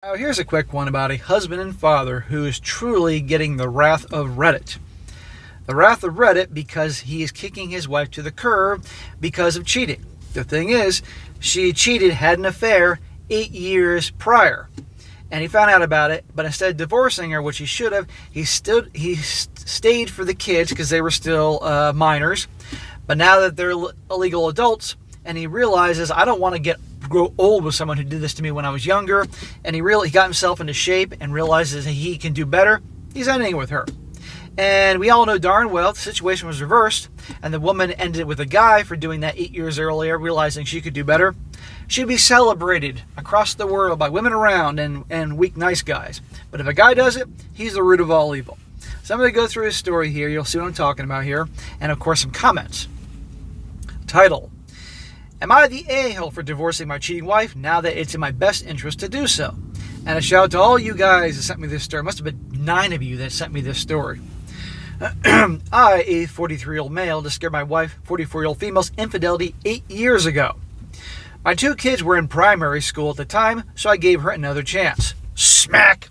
Now, here's a quick one about a husband and father who is truly getting the wrath of Reddit. The wrath of Reddit because he is kicking his wife to the curb because of cheating. The thing is, she cheated, had an affair 8 years prior. And he found out about it, but instead of divorcing her, which he should have, he stayed for the kids because they were still minors. But now that they're illegal adults, and he realizes, I don't want to grow old with someone who did this to me when I was younger, and he got himself into shape and realizes that he can do better, he's ending with her. And we all know darn well the situation was reversed, and the woman ended with a guy for doing that 8 years earlier, realizing she could do better. She'd be celebrated across the world by women around and weak, nice guys. But if a guy does it, he's the root of all evil. So I'm going to go through his story here. You'll see what I'm talking about here. And, of course, some comments. Title: Am I the a-hole for divorcing my cheating wife now that it's in my best interest to do so? And a shout out to all you guys that sent me this story. It must have been 9 of you that sent me this story. I, a 43-year-old male, discovered my wife, 44-year-old female's infidelity 8 years ago. My 2 kids were in primary school at the time, so I gave her another chance. Smack!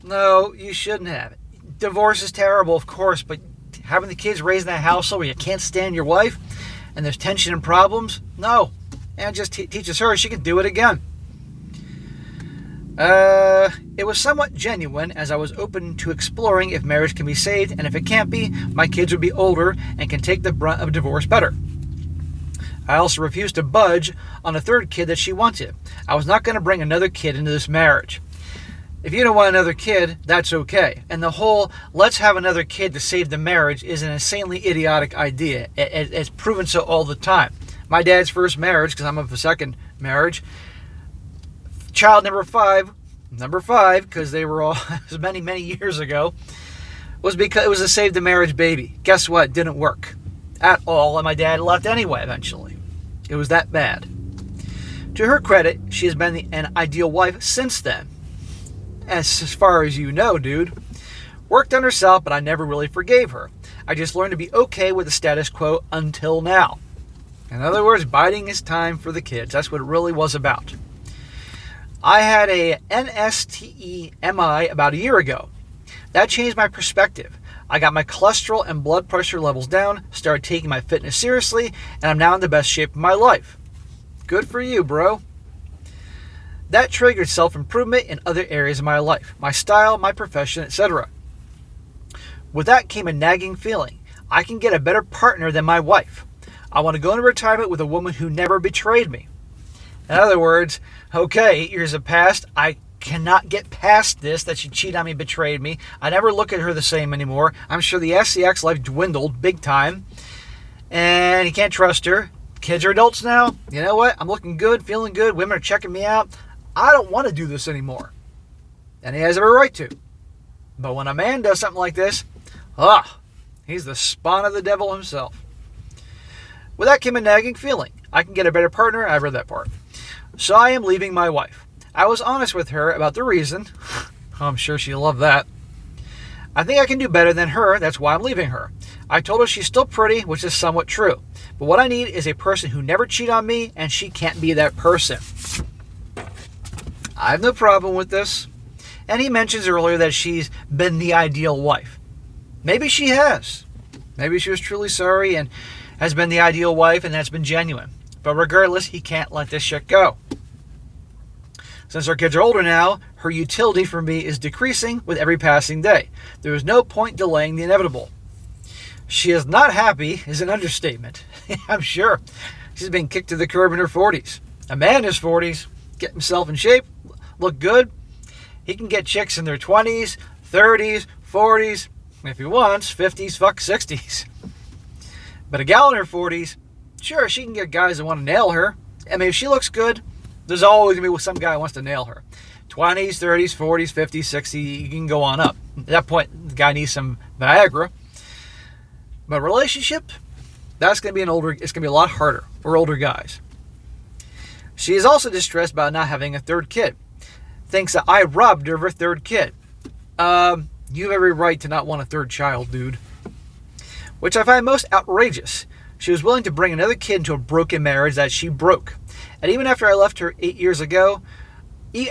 No, you shouldn't have. Divorce is terrible, of course, but having the kids raised in that household where you can't stand your wife and there's tension and problems, no. And just teaches her she can do it again. It was somewhat genuine, as I was open to exploring if marriage can be saved, and if it can't be, my kids would be older and can take the brunt of divorce better. I also refused to budge on a 3rd kid that she wanted. I was not going to bring another kid into this marriage. If you don't want another kid, that's okay. And the whole let's have another kid to save the marriage is an insanely idiotic idea. It's proven so all the time. My dad's first marriage, because I'm of a 2nd marriage, child number five, because they were all many, many years ago, was because it was a save the marriage baby. Guess what? It didn't work at all, and my dad left anyway eventually. It was that bad. To her credit, she has been an ideal wife since then. As far as you know, dude. Worked on herself, but I never really forgave her. I just learned to be okay with the status quo until now. In other words, biding his time for the kids. That's what it really was about. I had a NSTEMI about a year ago. That changed my perspective. I got my cholesterol and blood pressure levels down, started taking my fitness seriously, and I'm now in the best shape of my life. Good for you, bro. That triggered self-improvement in other areas of my life, my style, my profession, etc. With that came a nagging feeling. I can get a better partner than my wife. I want to go into retirement with a woman who never betrayed me. In other words, okay, 8 years have passed. I cannot get past this, that she cheated on me, betrayed me. I never look at her the same anymore. I'm sure the SCX life dwindled big time. And you can't trust her. Kids are adults now. You know what? I'm looking good, feeling good. Women are checking me out. I don't want to do this anymore. And he has every right to. But when a man does something like this, he's the spawn of the devil himself. With that came a nagging feeling. I can get a better partner. I've read that part. So I am leaving my wife. I was honest with her about the reason. I'm sure she'll love that. I think I can do better than her. That's why I'm leaving her. I told her she's still pretty, which is somewhat true. But what I need is a person who never cheat on me, and she can't be that person. I have no problem with this. And he mentions earlier that she's been the ideal wife. Maybe she has. Maybe she was truly sorry and has been the ideal wife, and that's been genuine. But regardless, he can't let this shit go. Since our kids are older now, her utility for me is decreasing with every passing day. There is no point delaying the inevitable. She is not happy is an understatement. I'm sure. She's been kicked to the curb in her 40s. A man in his 40s, get himself in shape, look good. He can get chicks in their 20s, 30s, 40s, if he wants, 50s, 60s. But a gal in her 40s, sure, she can get guys that want to nail her. I mean, if she looks good, there's always going to be some guy who wants to nail her. 20s, 30s, 40s, 50s, 60s, you can go on up. At that point, the guy needs some Viagra. But relationship, it's going to be a lot harder for older guys. She is also distressed about not having a 3rd kid. Thinks that I robbed her of her 3rd kid. You have every right to not want a 3rd child, dude. Which I find most outrageous. She was willing to bring another kid into a broken marriage that she broke. And even after I left her 8 years ago,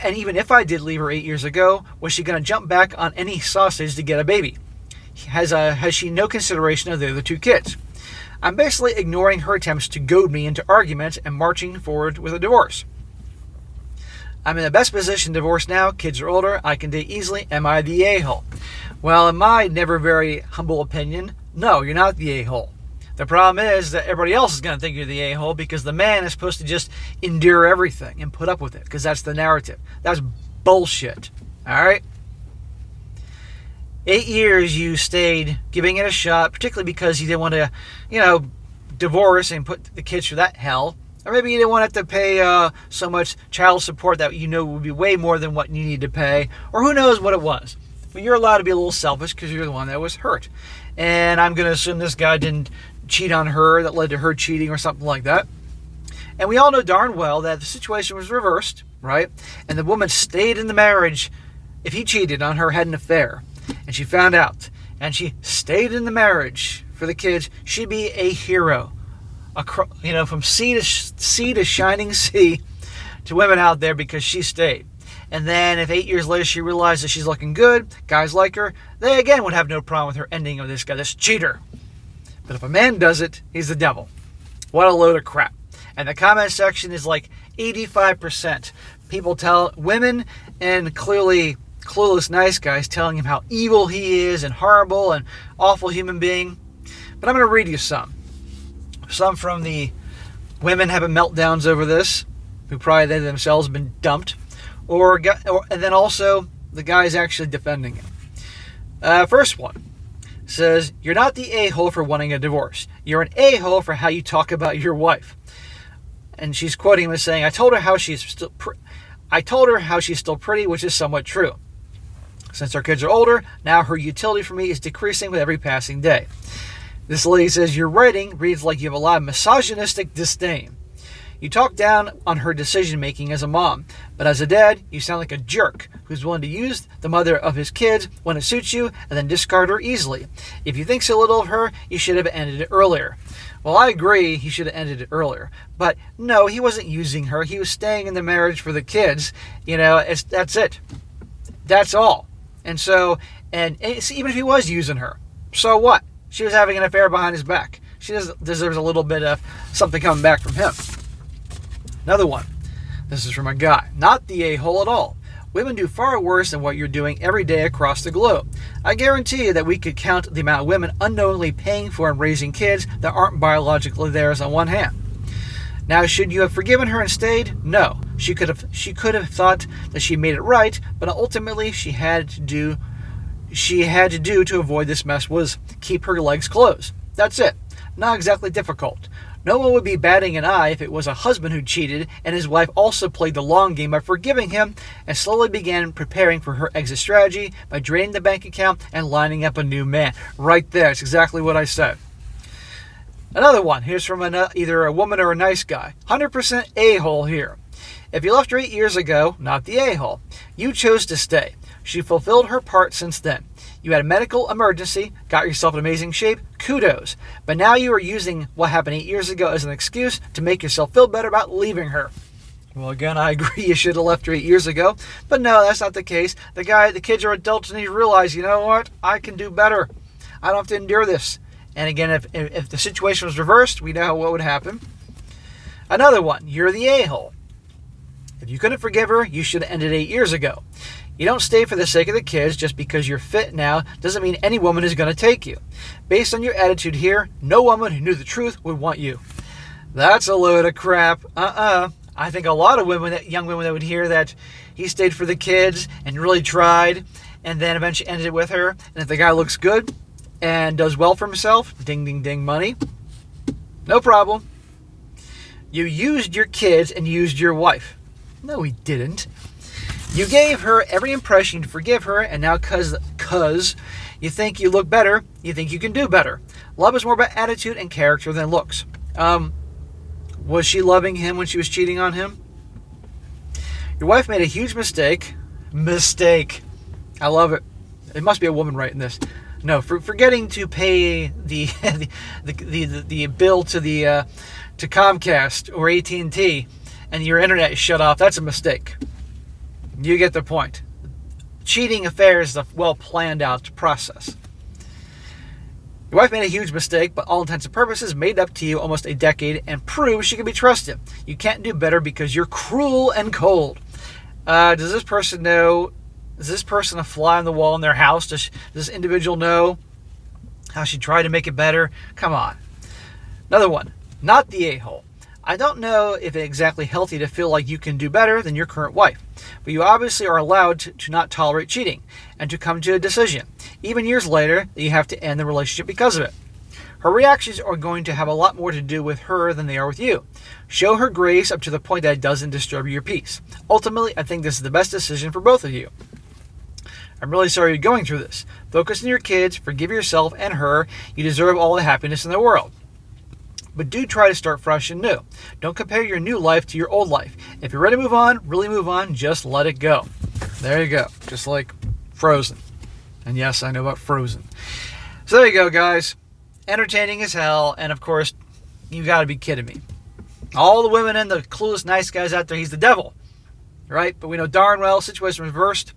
And even if I did leave her 8 years ago, was she going to jump back on any sausage to get a baby? Has she no consideration of the other two kids? I'm basically ignoring her attempts to goad me into arguments and marching forward with a divorce. I'm in the best position to divorce now. Kids are older. I can date easily. Am I the a-hole? Well, in my never very humble opinion, no, you're not the a-hole. The problem is that everybody else is going to think you're the a-hole because the man is supposed to just endure everything and put up with it because that's the narrative. That's bullshit. All right? 8 years you stayed giving it a shot, particularly because you didn't want to, divorce and put the kids through that hell. Or maybe you didn't want to have to pay so much child support that would be way more than what you need to pay. Or who knows what it was. But you're allowed to be a little selfish because you're the one that was hurt. And I'm going to assume this guy didn't cheat on her, that led to her cheating or something like that. And we all know darn well that the situation was reversed, right? And the woman stayed in the marriage if he cheated on her, had an affair. And she found out. And she stayed in the marriage for the kids. She'd be a hero. From sea to shining sea to women out there because she stayed. And then if 8 years later she realized that she's looking good, guys like her, they again would have no problem with her ending of this guy, this cheater. But if a man does it, he's the devil. What a load of crap. And the comment section is like 85% people tell women and clearly clueless nice guys telling him how evil he is and horrible and awful human being. But I'm going to read you some. Some from the women having meltdowns over this, who probably they themselves have been dumped, and then also the guys actually defending it. First one says, "You're not the a-hole for wanting a divorce. You're an a-hole for how you talk about your wife." And she's quoting him as saying, I told her how she's still pretty, which is somewhat true. Since our kids are older, now her utility for me is decreasing with every passing day. This lady says, "Your writing reads like you have a lot of misogynistic disdain. You talk down on her decision-making as a mom, but as a dad, you sound like a jerk who's willing to use the mother of his kids when it suits you and then discard her easily. If you think so little of her, you should have ended it earlier." Well, I agree he should have ended it earlier. But no, he wasn't using her. He was staying in the marriage for the kids. That's it. That's all. And so, even if he was using her, so what? She was having an affair behind his back. She deserves a little bit of something coming back from him. Another one. This is from a guy. Not the a-hole at all. Women do far worse than what you're doing every day across the globe. I guarantee you that we could count the amount of women unknowingly paying for and raising kids that aren't biologically theirs on one hand. Now, should you have forgiven her and stayed? No. She could have thought that she made it right, but ultimately she had to do to avoid this mess was keep her legs closed. That's it. Not exactly difficult. No one would be batting an eye if it was a husband who cheated and his wife also played the long game by forgiving him and slowly began preparing for her exit strategy by draining the bank account and lining up a new man. Right there. It's exactly what I said. Another one. Here's from either a woman or a nice guy. 100% a-hole here. If you left her 8 years ago, not the a-hole. You chose to stay. She fulfilled her part since then. You had a medical emergency, got yourself in amazing shape, kudos. But now you are using what happened 8 years ago as an excuse to make yourself feel better about leaving her. Well, again, I agree you should have left her 8 years ago. But no, that's not the case. The kids are adults and they realize, you know what? I can do better. I don't have to endure this. And again, if the situation was reversed, we know what would happen. Another one, you're the a-hole. If you couldn't forgive her, you should have ended 8 years ago. You don't stay for the sake of the kids. Just because you're fit now doesn't mean any woman is going to take you. Based on your attitude here, no woman who knew the truth would want you. That's a load of crap. I think a lot of young women that would hear that he stayed for the kids and really tried and then eventually ended it with her. And if the guy looks good and does well for himself, ding, ding, ding, money, no problem. You used your kids and used your wife. No, he didn't. You gave her every impression to forgive her, and now cause you think you look better, you think you can do better. Love is more about attitude and character than looks. Was she loving him when she was cheating on him? Your wife made a huge mistake. Mistake. I love it. It must be a woman writing this. No, forgetting to pay the bill to Comcast or AT&T, and your internet is shut off. That's a mistake. You get the point. Cheating affair is a well planned out process. Your wife made a huge mistake, but all intents and purposes made up to you almost a decade and proves she can be trusted. You can't do better because you're cruel and cold. Does this person know? Is this person a fly on the wall in their house? Does this individual know how she tried to make it better? Come on. Another one. Not the a-hole. I don't know if it's exactly healthy to feel like you can do better than your current wife, but you obviously are allowed to not tolerate cheating and to come to a decision, even years later, that you have to end the relationship because of it. Her reactions are going to have a lot more to do with her than they are with you. Show her grace up to the point that it doesn't disturb your peace. Ultimately, I think this is the best decision for both of you. I'm really sorry you're going through this. Focus on your kids, forgive yourself and her. You deserve all the happiness in the world. But do try to start fresh and new. Don't compare your new life to your old life. If you're ready to move on, really move on, just let it go. There you go. Just like Frozen. And yes, I know about Frozen. So there you go, guys. Entertaining as hell. And of course, you got to be kidding me. All the women and the clueless nice guys out there, he's the devil. Right? But we know darn well, situation reversed,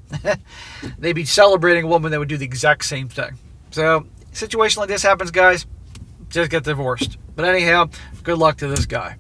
they'd be celebrating a woman that would do the exact same thing. So, situation like this happens, guys, just get divorced. But anyhow, good luck to this guy.